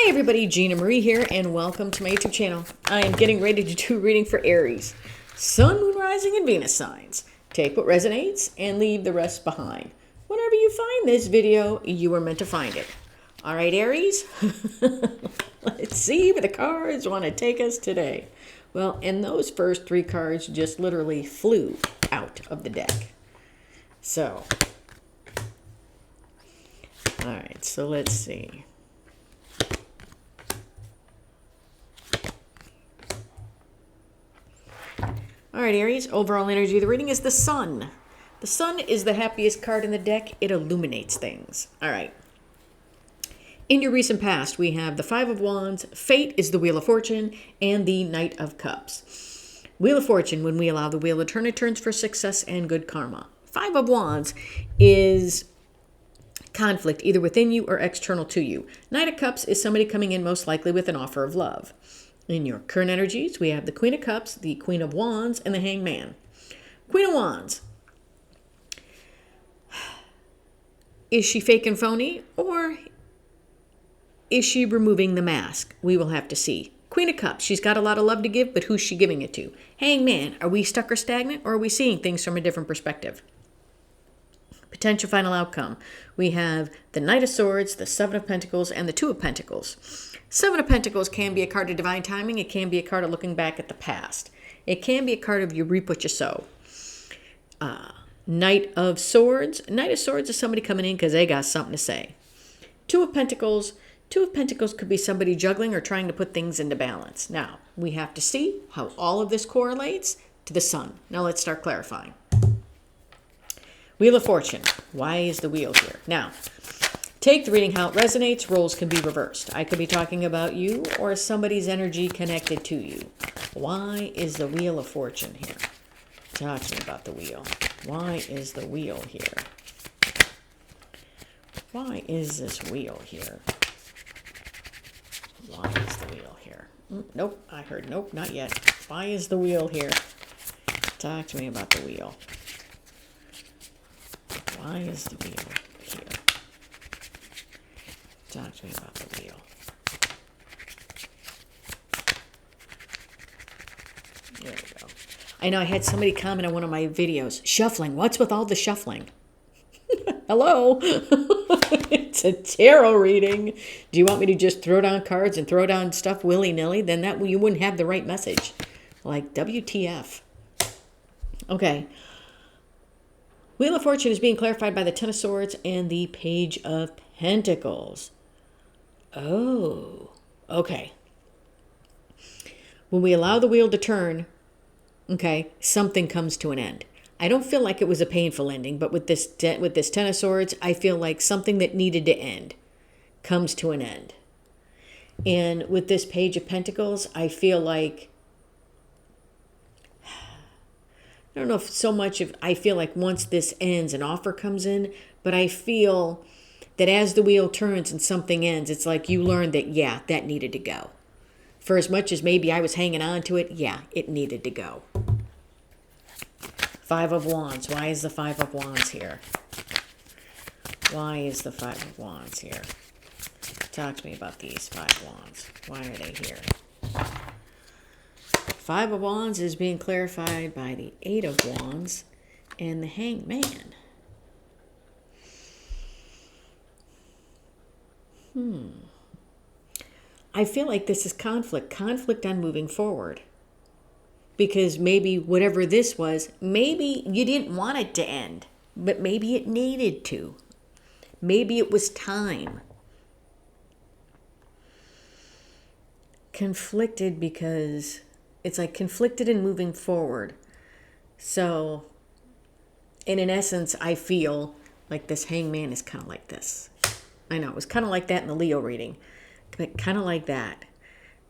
Hi everybody, Gina Marie here, and welcome to my YouTube channel. I am getting ready to do a reading for Aries, Sun, Moon, Rising, and Venus signs. Take what resonates and leave the rest behind. Whenever you find this video, you are meant to find it. All right, Aries, let's see where the cards want to take us today. Well, and those first three cards just literally flew out of the deck. So, all right, so let's see. All right, Aries, overall energy of the reading is the Sun. The Sun is the happiest card in the deck. It illuminates things. All right. In your recent past, we have the Five of Wands, Fate is the Wheel of Fortune, and the Knight of Cups. Wheel of Fortune, when we allow the wheel to turn, it turns for success and good karma. Five of Wands is conflict, either within you or external to you. Knight of Cups is somebody coming in most likely with an offer of love. In your current energies, we have the Queen of Cups, the Queen of Wands, and the Hangman. Queen of Wands. Is she fake and phony, or is she removing the mask? We will have to see. Queen of Cups, she's got a lot of love to give, but who's she giving it to? Hangman, are we stuck or stagnant, or are we seeing things from a different perspective? Potential final outcome. We have the Knight of Swords, the Seven of Pentacles, and the Two of Pentacles. Seven of Pentacles can be a card of divine timing. It can be a card of looking back at the past. It can be a card of you reap what you sow. Knight of Swords. Knight of Swords is somebody coming in because they got something to say. Two of Pentacles. Two of Pentacles could be somebody juggling or trying to put things into balance. Now, we have to see how all of this correlates to the Sun. Now, let's start clarifying. Wheel of Fortune. Why is the wheel here? Now, take the reading how it resonates. Roles can be reversed. I could be talking about you or somebody's energy connected to you. Why is the Wheel of Fortune here? Talk to me about the wheel. Why is the wheel here? Why is this wheel here? Why is the wheel here? Nope, I heard nope, not yet. Why is the wheel here? Talk to me about the wheel. Why is the wheel here? Talk to me about the wheel. There we go. I know I had somebody comment on one of my videos. Shuffling. What's with all the shuffling? Hello? It's a tarot reading. Do you want me to just throw down cards and throw down stuff willy-nilly? Then that you wouldn't have the right message. Like WTF. Okay. Wheel of Fortune is being clarified by the Ten of Swords and the Page of Pentacles. Oh, okay. When we allow the wheel to turn, okay, something comes to an end. I don't feel like it was a painful ending, but with this Ten of Swords, I feel like something that needed to end comes to an end. And with this Page of Pentacles, I feel like, I don't know if so much if I feel like once this ends, an offer comes in, but I feel that as the wheel turns and something ends, it's like you learned that, yeah, that needed to go. For as much as maybe I was hanging on to it, yeah, it needed to go. Five of Wands. Why is the Five of Wands here? Why is the Five of Wands here? Talk to me about these Five Wands. Why are they here? Five of Wands is being clarified by the Eight of Wands and the Hangman. I feel like this is conflict on moving forward. Because maybe whatever this was, maybe you didn't want it to end, but maybe it needed to. Maybe it was time. Conflicted because it's like conflicted in moving forward. So, and in essence, I feel like this Hangman is kind of like this. I know, it was kind of like that in the Leo reading. But kind of like that.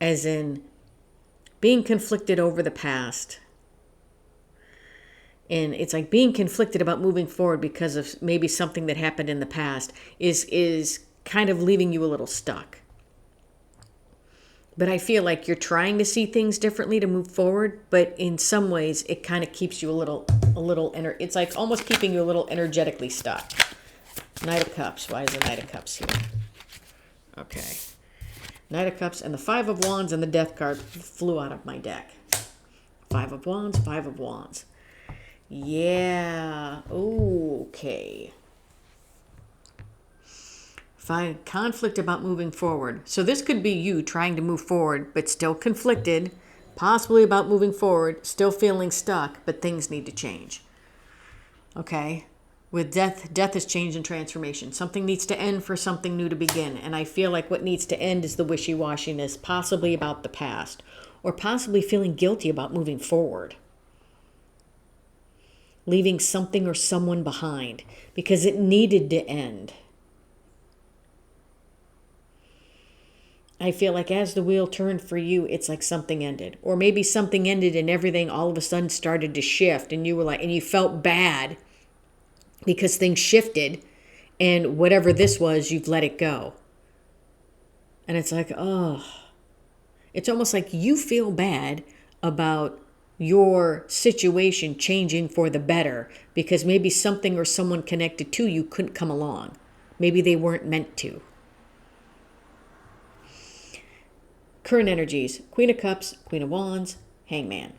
As in being conflicted over the past. And it's like being conflicted about moving forward because of maybe something that happened in the past is kind of leaving you a little stuck. But I feel like you're trying to see things differently to move forward, but in some ways it kind of keeps you a little it's like almost keeping you a little energetically stuck. Knight of Cups. Why is the Knight of Cups here? Okay. Knight of Cups, and the Five of Wands and the Death card flew out of my deck. Five of Wands, Five of Wands. Yeah, okay. Fine, conflict about moving forward. So this could be you trying to move forward, but still conflicted, possibly about moving forward, still feeling stuck, but things need to change. Okay? With death is change and transformation. Something needs to end for something new to begin. And I feel like what needs to end is the wishy-washiness, possibly about the past, or possibly feeling guilty about moving forward. Leaving something or someone behind because it needed to end. I feel like as the wheel turned for you, it's like something ended. Or maybe something ended and everything all of a sudden started to shift and you were like, and you felt bad because things shifted and whatever this was, you've let it go. And it's like, oh, it's almost like you feel bad about your situation changing for the better because maybe something or someone connected to you couldn't come along. Maybe they weren't meant to. Current energies, Queen of Cups, Queen of Wands, Hangman.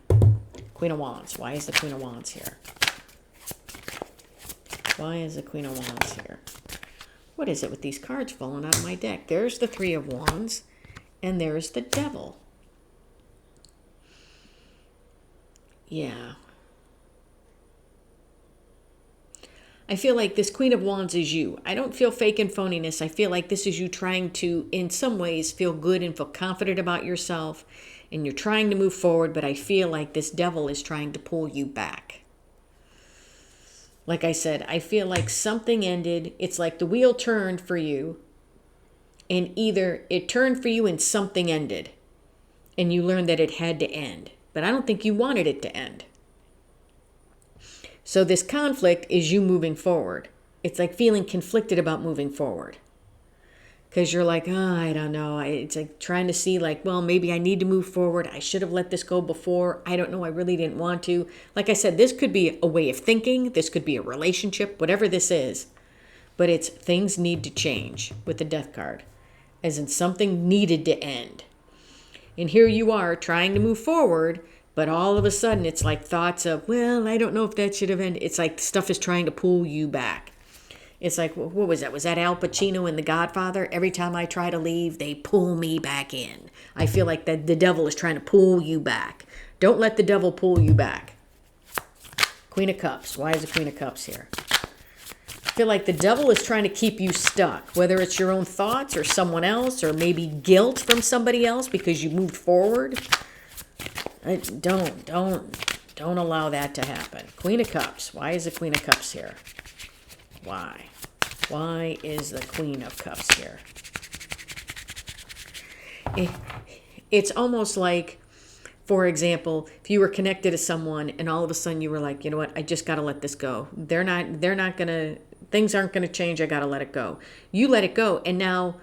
Queen of Wands. Why is the Queen of Wands here? Why is the Queen of Wands here? What is it with these cards falling out of my deck? There's the Three of Wands, and there's the Devil. Yeah. I feel like this Queen of Wands is you. I don't feel fake and phoniness. I feel like this is you trying to, in some ways, feel good and feel confident about yourself. And you're trying to move forward, but I feel like this Devil is trying to pull you back. Like I said, I feel like something ended. It's like the wheel turned for you. And either it turned for you and something ended. And you learned that it had to end. But I don't think you wanted it to end. So this conflict is you moving forward. It's like feeling conflicted about moving forward. Because you're like, oh, I don't know. It's like trying to see like, well, maybe I need to move forward. I should have let this go before. I don't know. I really didn't want to. Like I said, this could be a way of thinking. This could be a relationship, whatever this is. But it's things need to change with the Death card. As in something needed to end. And here you are trying to move forward. But all of a sudden, it's like thoughts of, well, I don't know if that should have ended. It's like stuff is trying to pull you back. It's like, what was that? Was that Al Pacino in The Godfather? Every time I try to leave, they pull me back in. I feel like the devil is trying to pull you back. Don't let the devil pull you back. Queen of Cups. Why is the Queen of Cups here? I feel like the devil is trying to keep you stuck, whether it's your own thoughts or someone else, or maybe guilt from somebody else because you moved forward. Don't allow that to happen. Queen of Cups. Why is the Queen of Cups here? Why? Why is the Queen of Cups here? It's almost like, for example, if you were connected to someone and all of a sudden you were like, you know what, I just got to let this go. They're not going to, things aren't going to change. I got to let it go. You let it go. And now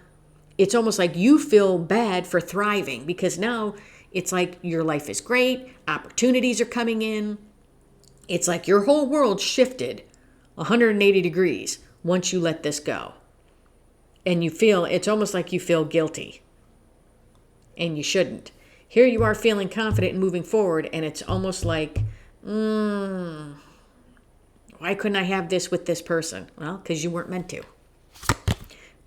it's almost like you feel bad for thriving because now it's like your life is great. Opportunities are coming in. It's like your whole world shifted 180 degrees once you let this go. And you feel, it's almost like you feel guilty. And you shouldn't. Here you are feeling confident and moving forward. And it's almost like, why couldn't I have this with this person? Well, because you weren't meant to.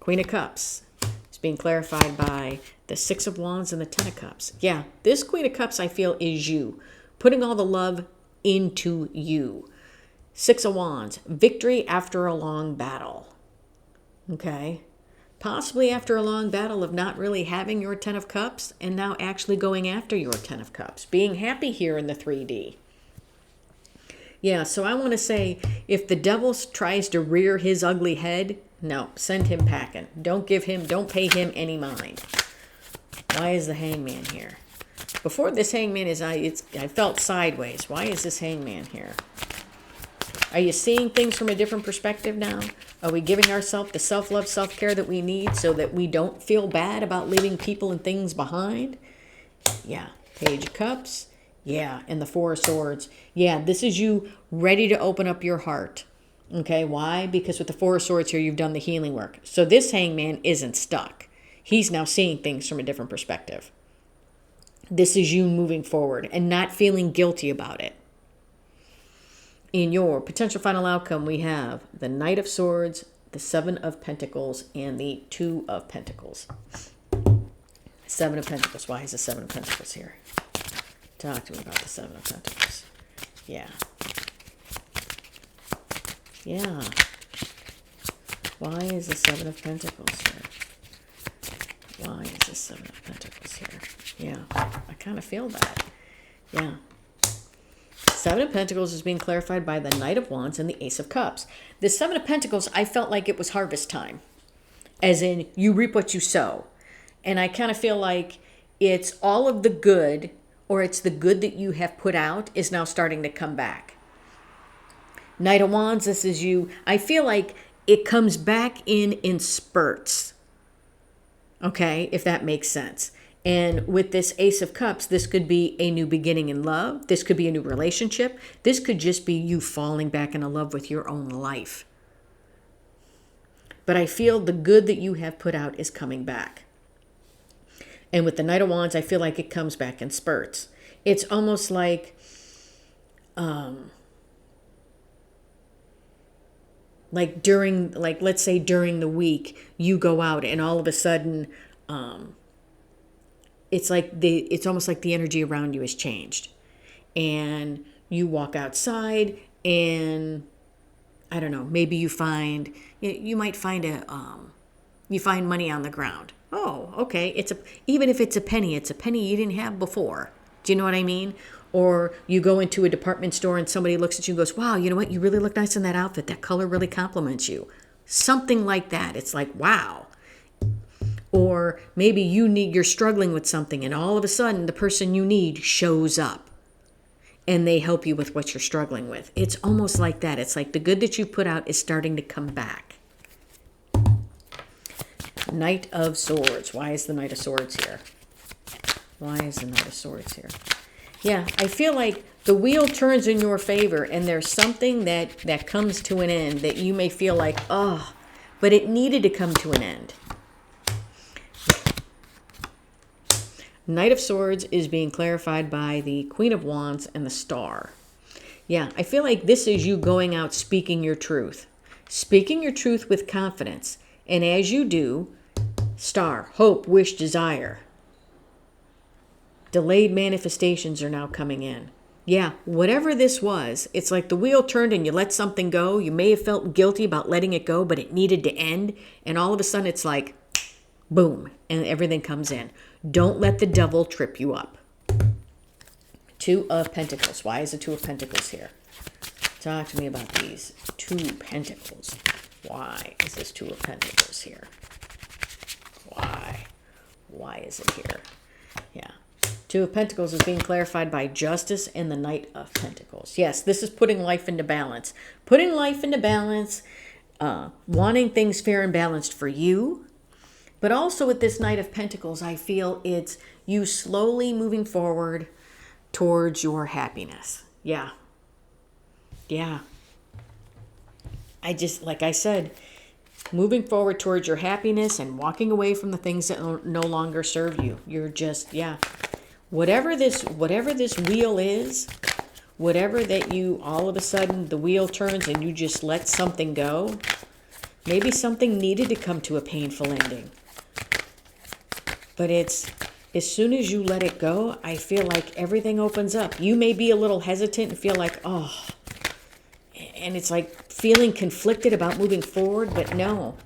Queen of Cups. It's being clarified by the Six of Wands and the Ten of Cups. Yeah, this Queen of Cups, I feel, is you. Putting all the love into you. Six of Wands. Victory after a long battle. Okay? Possibly after a long battle of not really having your Ten of Cups and now actually going after your Ten of Cups. Being happy here in the 3D. Yeah, so I want to say, if the devil tries to rear his ugly head, no, send him packing. Don't pay him any mind. Why is the Hangman here? Before this Hangman I felt sideways. Why is this Hangman here? Are you seeing things from a different perspective now? Are we giving ourselves the self-love, self-care that we need so that we don't feel bad about leaving people and things behind? Yeah. Page of Cups. Yeah. And the Four of Swords. Yeah. This is you ready to open up your heart. Okay. Why? Because with the Four of Swords here, you've done the healing work. So this Hangman isn't stuck. He's now seeing things from a different perspective. This is you moving forward and not feeling guilty about it. In your potential final outcome, we have the Knight of Swords, the Seven of Pentacles, and the Two of Pentacles. Seven of Pentacles. Why is the Seven of Pentacles here? Talk to me about the Seven of Pentacles. Yeah. Yeah. Why is the Seven of Pentacles here? Why is the Seven of Pentacles here? Yeah, I kind of feel that. Yeah. Seven of Pentacles is being clarified by the Knight of Wands and the Ace of Cups. The Seven of Pentacles, I felt like it was harvest time. As in, you reap what you sow. And I kind of feel like it's all of the good, or it's the good that you have put out is now starting to come back. Knight of Wands, this is you. I feel like it comes back in spurts. Okay, if that makes sense. And with this Ace of Cups, this could be a new beginning in love. This could be a new relationship. This could just be you falling back into love with your own life. But I feel the good that you have put out is coming back. And with the Knight of Wands, I feel like it comes back in spurts. It's almost like during, let's say during the week, you go out and all of a sudden, it's almost like the energy around you has changed. And you walk outside and I don't know, maybe you find, you might find you find money on the ground. Oh, okay. Even if it's a penny you didn't have before. Do you know what I mean? Or you go into a department store and somebody looks at you and goes, wow, you know what? You really look nice in that outfit. That color really compliments you. Something like that. It's like, wow. Or maybe you're struggling with something and all of a sudden the person you need shows up and they help you with what you're struggling with. It's almost like that. It's like the good that you put out is starting to come back. Knight of Swords. Why is the Knight of Swords here? Why is the Knight of Swords here? Yeah, I feel like the wheel turns in your favor and there's something that comes to an end that you may feel like, oh, but it needed to come to an end. Knight of Swords is being clarified by the Queen of Wands and the Star. Yeah, I feel like this is you going out speaking your truth. Speaking your truth with confidence. And as you do, Star, hope, wish, desire. Delayed manifestations are now coming in. Yeah, whatever this was, it's like the wheel turned and you let something go. You may have felt guilty about letting it go, but it needed to end. And all of a sudden it's like, boom, and everything comes in. Don't let the devil trip you up. Two of Pentacles. Why is the Two of Pentacles here? Talk to me about these Two Pentacles. Why is this Two of Pentacles here? Why? Why is it here? Yeah. Two of Pentacles is being clarified by Justice and the Knight of Pentacles. Yes, this is putting life into balance. Putting life into balance, wanting things fair and balanced for you. But also with this Knight of Pentacles, I feel it's you slowly moving forward towards your happiness. Yeah. Yeah. Like I said, moving forward towards your happiness and walking away from the things that no longer serve you. You're just, yeah. Whatever this wheel is, whatever that you, all of a sudden the wheel turns and you just let something go, maybe something needed to come to a painful ending. But it's, as soon as you let it go, I feel like everything opens up. You may be a little hesitant and feel like, oh, and it's like feeling conflicted about moving forward, but no.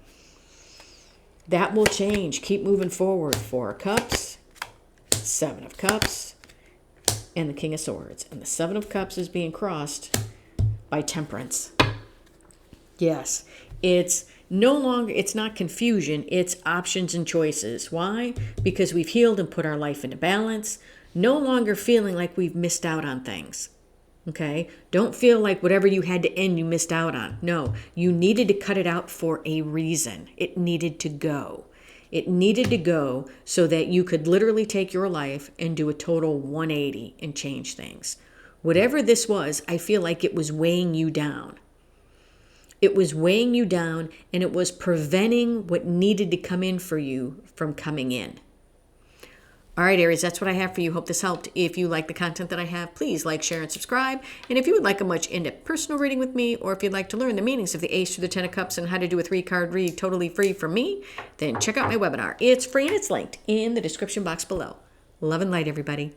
That will change. Keep moving forward. Four of Cups, Seven of Cups, and the King of Swords. And the Seven of Cups is being crossed by Temperance. Yes, it's no longer, it's not confusion, it's options and choices. Why? Because we've healed and put our life into balance. No longer feeling like we've missed out on things. Okay? Don't feel like whatever you had to end, you missed out on. No, you needed to cut it out for a reason. It needed to go. It needed to go so that you could literally take your life and do a total 180 and change things. Whatever this was, I feel like it was weighing you down. It was weighing you down, and it was preventing what needed to come in for you from coming in. All right, Aries, that's what I have for you. Hope this helped. If you like the content that I have, please like, share, and subscribe. And if you would like a much in-depth personal reading with me, or if you'd like to learn the meanings of the Ace through the Ten of Cups and how to do a 3-card read totally free from me, then check out my webinar. It's free and it's linked in the description box below. Love and light, everybody.